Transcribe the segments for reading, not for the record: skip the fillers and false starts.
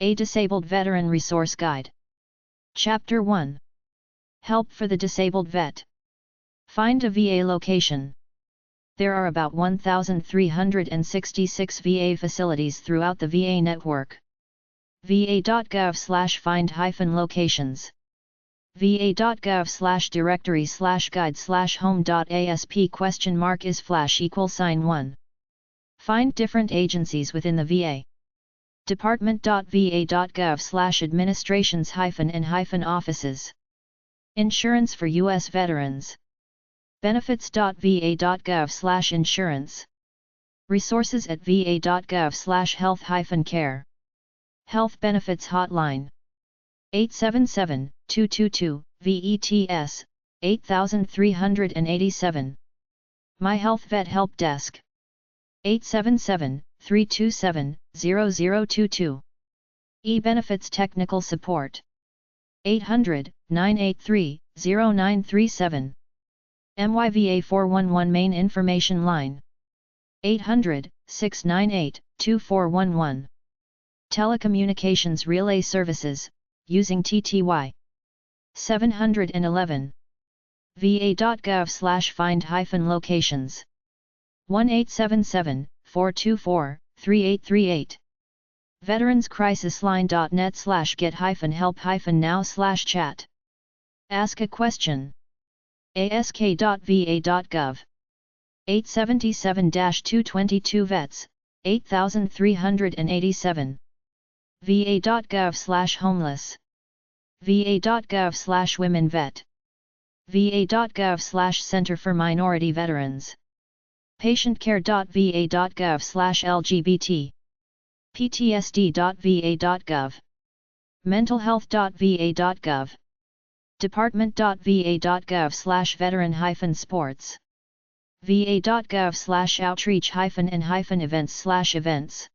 A Disabled Veteran Resource Guide. Chapter 1. Help for the Disabled Vet. Find a VA location. There are about 1,366 VA facilities throughout the VA network. va.gov/find-locations. va.gov/directory/guide/home.asp?is/1. Find different agencies within the VA. department.va.gov/administrations-and-offices. Insurance for U.S. veterans. benefits.va.gov/insurance. Resources at va.gov/health-care. Health Benefits Hotline. 877-222-VETS, 8387. My Health Vet Help Desk. 877-327-0022. E-Benefits Technical Support. 800-983-0937. MYVA 411 Main Information Line. 800-698-2411. Telecommunications Relay Services, using TTY. 711. va.gov/find-locations. 1-877-424-3838. veteranscrisisline.net/get-help-now/chat. Ask a question. ask.va.gov. 877-222 vets, 8387. va.gov/homeless. va.gov/women-vet. va.gov/Center for Minority Veterans. patientcare.va.gov/LGBT. ptsd.va.gov. mentalhealth.va.gov. department.va.gov/veteran-sports. va.gov/outreach-and-events/events.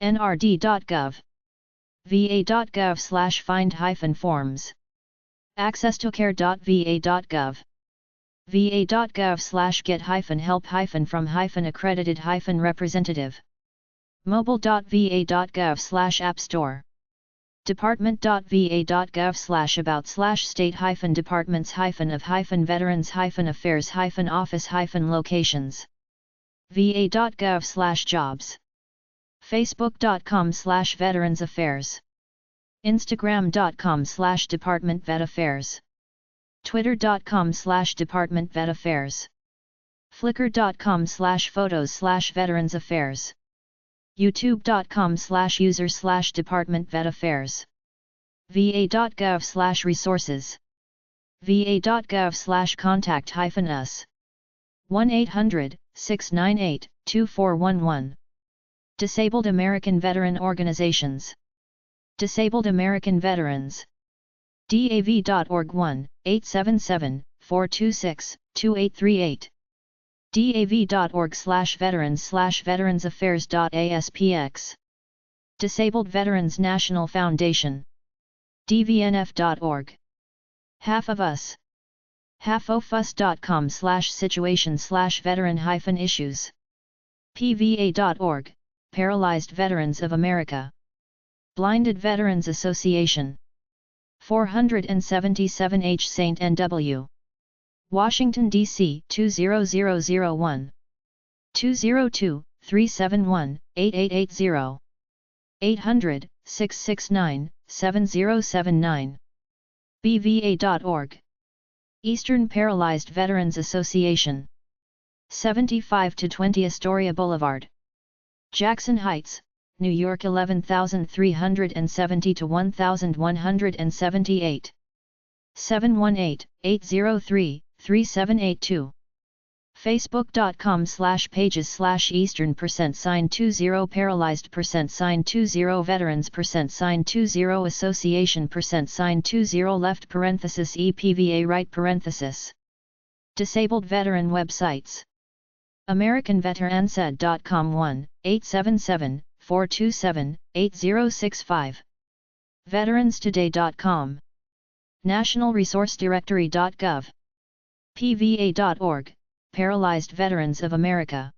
nrd.gov. va.gov/find-forms. accesstocare.va.gov. va.gov/get-help-from-accredited-representative. mobile.va.gov/app store. department.va.gov/about/state-departments-of-veterans-affairs-office-locations. va.gov/jobs. facebook.com/veteransaffairs. instagram.com/departmentvetaffairs. twitter.com/departmentvetaffairs. flickr.com/photos/veteransaffairs. youtube.com/user/departmentvetaffairs. va.gov/resources. va.gov/contact-us. 1-800-698-2411. Disabled American Veteran Organizations. Disabled American Veterans. DAV.org 1-877-426-2838. dav.org/veterans/veteransaffairs.aspx. Disabled Veterans National Foundation. dvnf.org. Half of Us. halfofus.com/situation/veteran-issues. pva.org, Paralyzed Veterans of America. Blinded Veterans Association. 477H St. N.W. Washington, D.C. 20001. 202-371-8880. 800-669-7079. bva.org. Eastern Paralyzed Veterans Association. 75-20 Astoria Boulevard, Jackson Heights, New York 11370 to 1178. 718-803-3782. facebook.com/pages/eastern%20 paralyzed %20 veterans %20 association %20 left epva right parenthesis. Disabled veteran websites. AmericanVeteranSed.com 1-877-427-8065. VeteransToday.com. NationalResourceDirectory.gov. PVA.org, Paralyzed Veterans of America.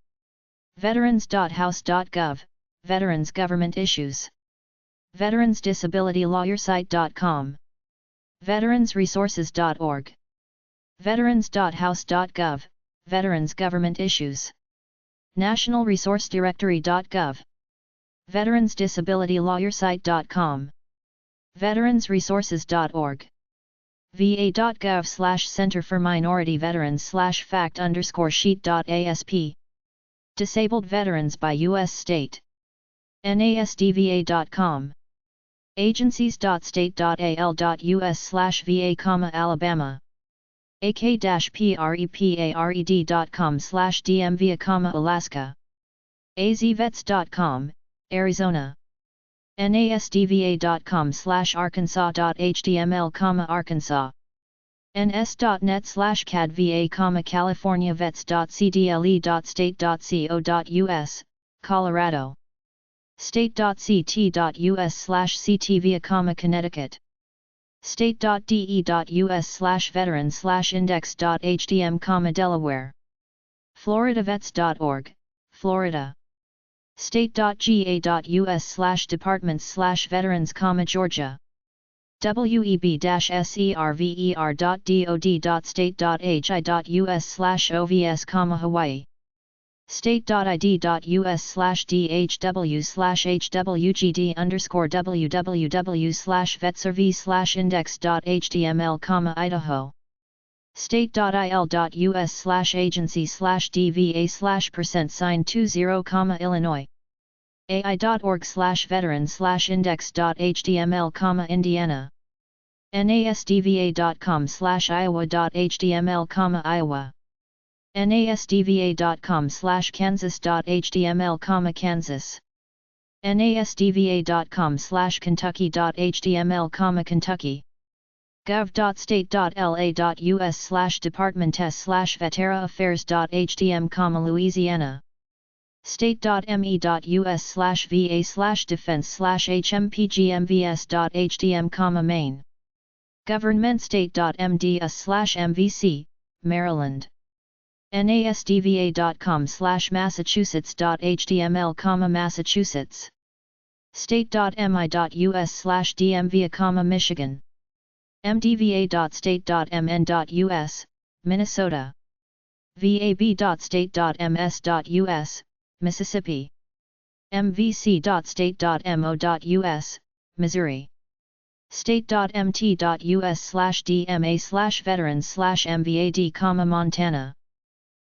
Veterans.house.gov, Veterans Government Issues. veteransdisabilityLawyerSite.com, veteransresources.org, veterans.house.gov, Veterans Government Issues, nationalresourcedirectory.gov, veteransdisabilityLawyerSite.com, veteransresources.org, va.gov/Center for Minority Veterans/fact_sheet.asp, Disabled Veterans by U.S. State, nasdva.com, agencies.state.al.us/va, Alabama, ak-prepared.com/dmva, Alaska, azvets.com, Arizona, nasdva.com/arkansas.html, Arkansas, ns.net/cadva, californiavets.cdle.state.co.us, Colorado, state.ct.us/ctvia, Connecticut, state.de.us/veterans/index.htm, Delaware, floridavets.org, Florida, state.ga.us/departments/veterans, Georgia, web.server.dod.state.hi.us/ovs, Hawaii, state.id.us/dhw/hwg_www/vetservice/index.html, Idaho, state.il.us/agency/dva/%20, Illinois, ai.org/veterans/index.html, Indiana, nasdva.com/iowa.html, Iowa, nasdva.com/kansas.html, Kansas, nasdva.com/kentucky.html, Kentucky, gov.state.la.us/departments/vetera-affairs.htm, Louisiana, state.me.us/va/defense/hmpgmvs.htm, Maine, governmentstate.mds/mvc, Maryland, nasdva.com/massachusetts.html, Massachusetts, state.mi.us/dmva, Michigan, mdva.state.mn.us, Minnesota, vab.state.ms.us, Mississippi, mvc.state.mo.us, Missouri, state.mt.us/dma/veterans/mvad, Montana,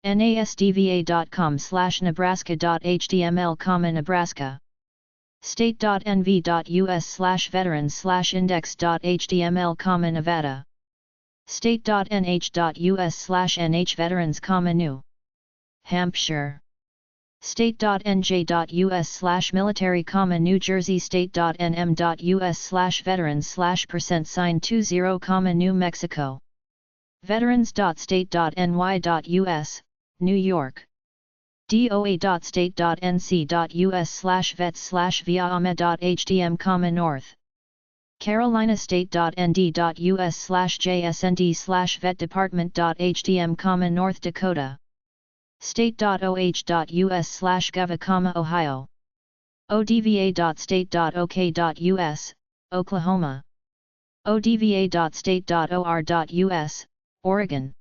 nasdva.com/nebraska.html, Nebraska, state.nv.us/veterans/index.html, Nevada, state.nh.us/nhveterans, New Hampshire, state.nj.us/military, New Jersey, state.nm.us/veterans/%20, New Mexico, veterans.state.ny.us, New York, doa.state.nc.us/vets/via-ahmed.htm, North Carolina, state.nd.us/jsnd/vetdepartment.htm, North Dakota, state.oh.us/gov, Ohio, odva.state.ok.us, Oklahoma, odva.state.or.us, Oregon,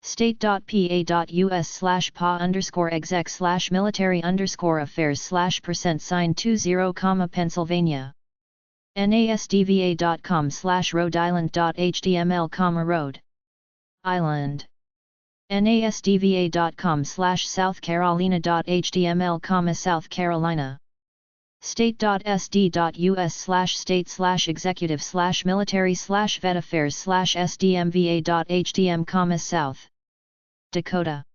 state.pa.us/pa_exec/military_affairs/%20, Pennsylvania, nasdva.com/Rhode Island.html, Rhode Island, nasdva.com/South Carolina.html, South Carolina, state.sd.us/state/executive/military/vet-affairs/sdmva.htm, South Dakota,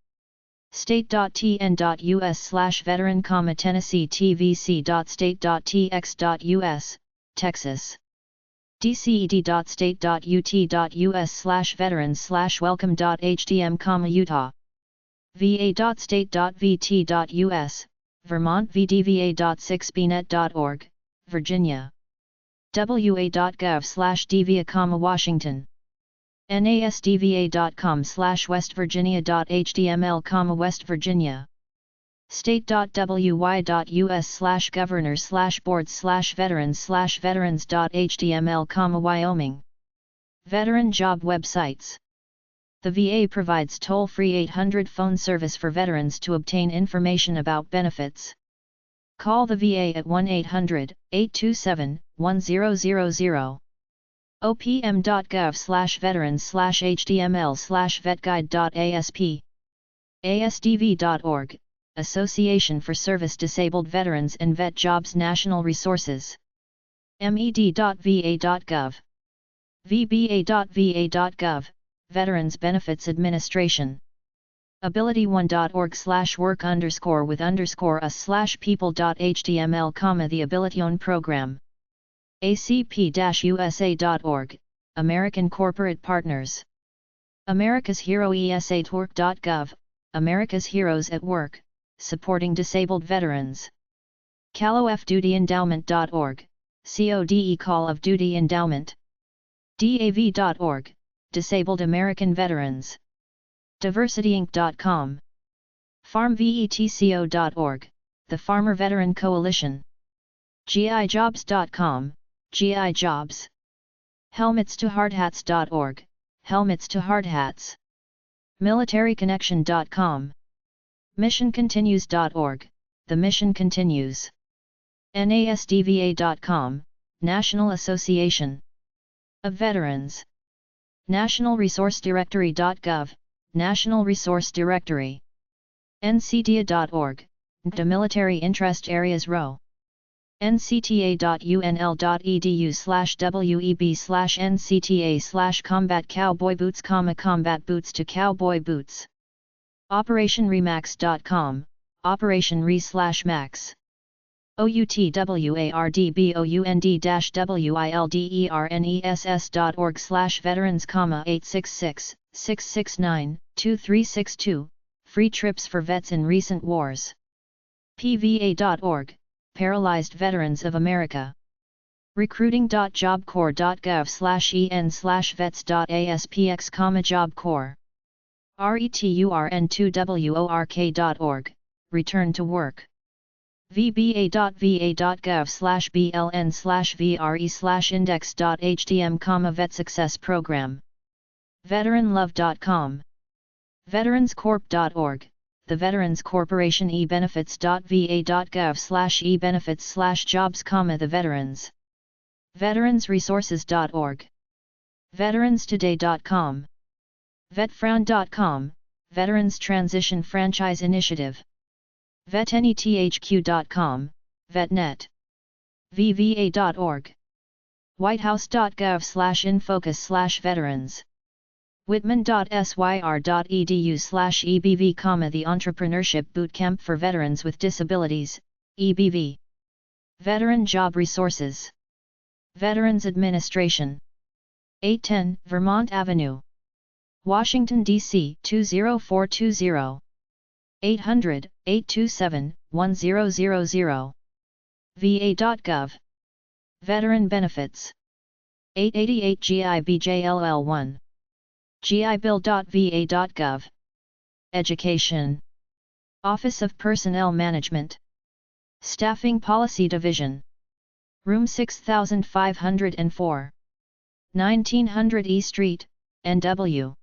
state.tn.us/veteran, Tennessee, tvc.state.tx.us, Texas, dced.state.ut.us/veterans/welcome.htm, Utah, va.state.vt.us, Vermont, vdva.6bnet.org, Virginia, wa.gov/dva, Washington, nasdva.com/westvirginia.html, West Virginia, state.wy.us/governors/boards/veterans/veterans.html, Wyoming. Veteran job websites. The VA provides toll-free 800 phone service for veterans to obtain information about benefits. Call the VA at 1-800-827-1000. opm.gov/veterans/html/vetguide.asp. asdv.org, Association for Service Disabled Veterans and Vet Jobs National Resources. med.va.gov. vba.va.gov, Veterans Benefits Administration. ability1.org/work_with_us/people.html, the Program. acp-usa.org, American Corporate Partners. America's Hero ESA@work.gov, America's Heroes at Work, supporting disabled veterans. CalOFDutyEndowment.org, CODE Call of Duty Endowment. DAV.org, Disabled American Veterans. DiversityInc.com. FarmVetco.org, the Farmer Veteran Coalition. GIJobs.com, GI Jobs. HelmetsToHardhats.org, Helmets to Hard Hats. MilitaryConnection.com. MissionContinues.org, The Mission Continues. NASDVA.com, National Association of Veterans. NationalResourceDirectory.gov, National Resource Directory. NCTA.org, NCTA Military Interest Areas Row. ncta.unl.edu/web/ncta/combat cowboy boots, combat boots to cowboy boots. OperationRemax.com, Operation Re/Max. outwardbounderdbounders.veterans,866-669-2362, free trips for vets in recent wars. PVA.org, Paralyzed Veterans of America. recruiting.jobcorps.gov/en/vets.aspx, Job Corps. return2work.org, Return to Work. vba.va.gov/bln/vre/index.htm, Vet Success Program. veteranlove.com. veteranscorp.org, the Veterans Corporation. ebenefits.va.gov/ebenefits/jobs, the Veterans. veteransresources.org. veteranstoday.com. vetfrown.com, Veterans Transition Franchise Initiative. vetnethq.com, VetNet. vva.org. whitehouse.gov/infocus/veterans. whitman.syr.edu/ebv, the Entrepreneurship Bootcamp for Veterans with Disabilities, EBV. Veteran Job Resources. Veterans Administration. 810 Vermont Avenue, Washington, D.C. 20420. 800-827-1000. va.gov. Veteran Benefits. 888 GIBJLL1. gibill.va.gov. Education. Office of Personnel Management. Staffing Policy Division. Room 6504. 1900 E Street, NW.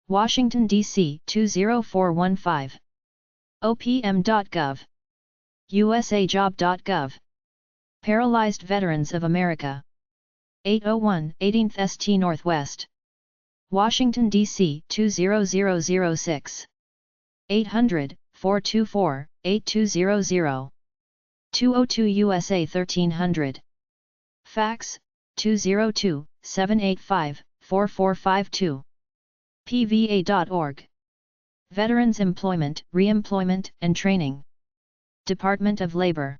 Washington, D.C. 20415. opm.gov. usajob.gov. Paralyzed Veterans of America. 801 18th St. Northwest, Washington, D.C. 20006. 800-424-8200. 202 USA 1300. Fax, 202-785-4452. pva.org. Veterans Employment, Reemployment and Training. Department of Labor.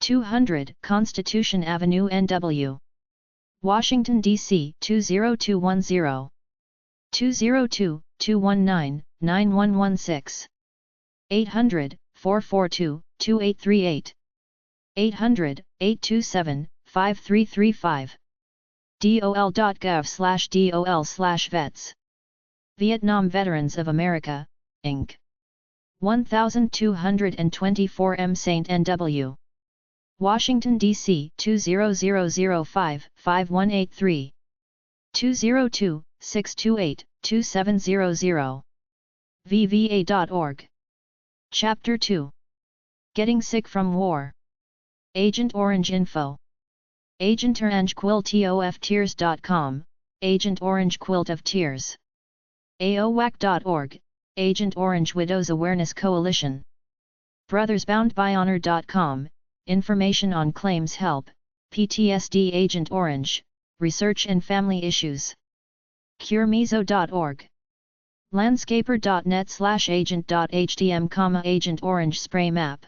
200 Constitution Avenue, NW. Washington, D.C. 20210. 202-219-9116. 800-442-2838. 800-827-5335. dol.gov/dol/vets. Vietnam Veterans of America, Inc. 1224 M St. N.W. Washington, D.C. 20005-5183. 202-628-2700. VVA.org. Chapter 2. Getting Sick from War. Agent Orange Info. Agent Orange Quilt of Tears.com, Agent Orange Quilt of Tears. AOWAC.org, Agent Orange Widows Awareness Coalition. Brothersboundbyhonor.com, Information on Claims Help, PTSD Agent Orange, Research and Family Issues. CureMeso.org. Landscaper.net/agent.htm, Agent Orange Spray Map.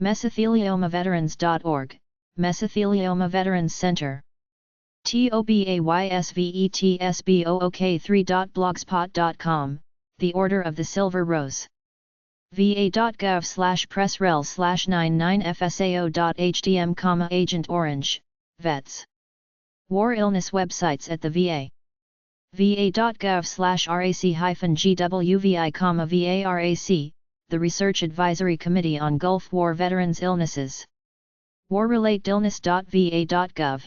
Mesotheliomaveterans.org, Mesothelioma Veterans Center. TOBAYSVETSBOOK3.blogspot.com, The Order of the Silver Rose. va.gov/pressrel/99fsao.htm, Agent Orange, Vets. War illness websites at the VA. va.gov/rac-gwvi, VARAC, the Research Advisory Committee on Gulf War Veterans Illnesses. warrelatedillness.va.gov.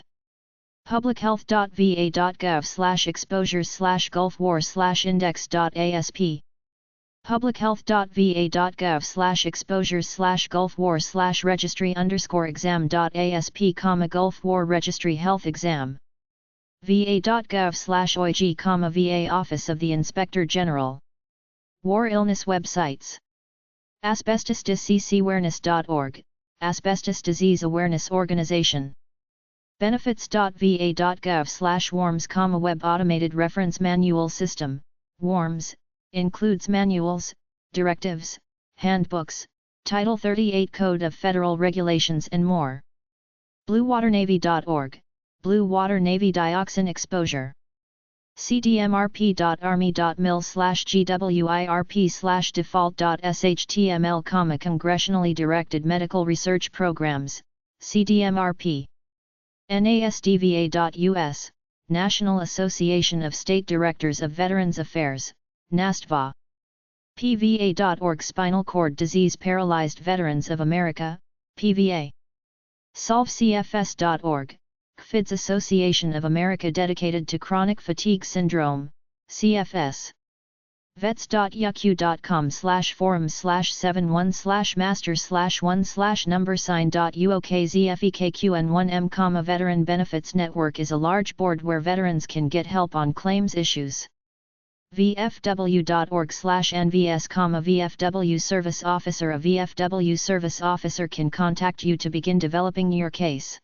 publichealth.va.gov/exposures/gulf-war/index.asp. publichealth.va.gov/exposures/gulf-war/registry_exam.asp, Gulf War Registry Health Exam. va.gov/OIG, VA Office of the Inspector General. War illness websites. asbestosdiseaseawareness.org, Asbestos Disease Awareness Organization. benefits.va.gov/WARMS, Web Automated Reference Manual System, WARMS, includes manuals, directives, handbooks, Title 38 Code of Federal Regulations and more. bluewaternavy.org, Blue Water Navy Dioxin Exposure. cdmrp.army.mil/gwirp/default.shtml, Congressionally Directed Medical Research Programs, CDMRP. NASDVA.US, National Association of State Directors of Veterans Affairs, NASTVA. PVA.org, Spinal Cord Disease Paralyzed Veterans of America, PVA. SolveCFS.org, CFIDS Association of America dedicated to chronic fatigue syndrome, CFS. vets.yaq.com/forum/7/1/master/1/numbersign.uokzfeqn1m, Veteran Benefits Network is a large board where veterans can get help on claims issues. vfw.org/nvs, VFW Service Officer. A VFW Service Officer can contact you to begin developing your case.